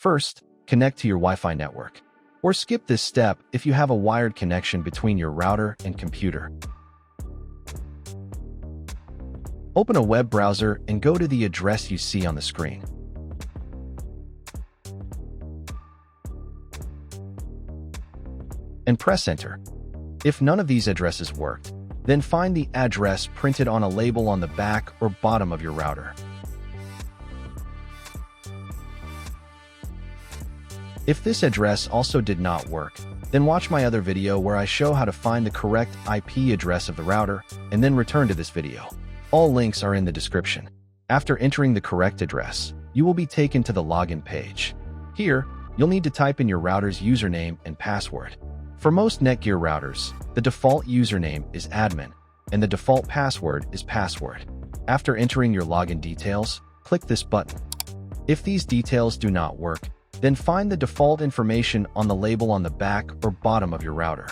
First, connect to your Wi-Fi network. Or skip this step if you have a wired connection between your router and computer. Open a web browser and go to the address you see on the screen. And press Enter. If none of these addresses worked, then find the address printed on a label on the back or bottom of your router. If this address also did not work, then watch my other video where I show how to find the correct IP address of the router and then return to this video. All links are in the description. After entering the correct address, you will be taken to the login page. Here, you'll need to type in your router's username and password. For most NETGEAR routers, the default username is admin, and the default password is password. After entering your login details, click this button. If these details do not work, then find the default information on the label on the back or bottom of your router.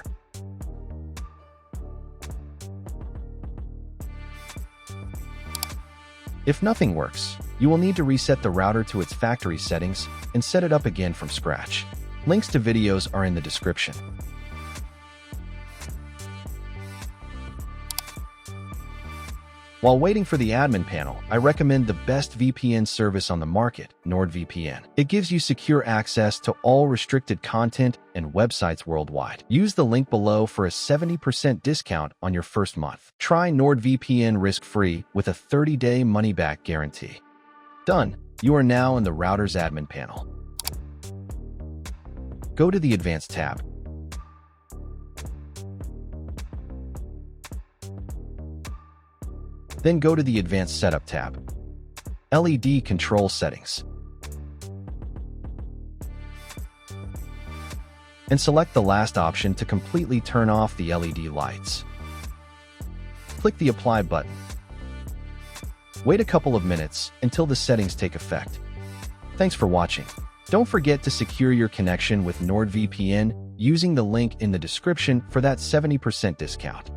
If nothing works, you will need to reset the router to its factory settings and set it up again from scratch. Links to videos are in the description. While waiting for the admin panel, I recommend the best VPN service on the market, NordVPN. It gives you secure access to all restricted content and websites worldwide. Use the link below for a 70% discount on your first month. Try NordVPN risk-free with a 30-day money-back guarantee. Done. You are now in the router's admin panel. Go to the Advanced tab. Then go to the Advanced Setup tab. LED Control Settings. And select the last option to completely turn off the LED lights. Click the Apply button. Wait a couple of minutes until the settings take effect. Thanks for watching. Don't forget to secure your connection with NordVPN using the link in the description for that 70% discount.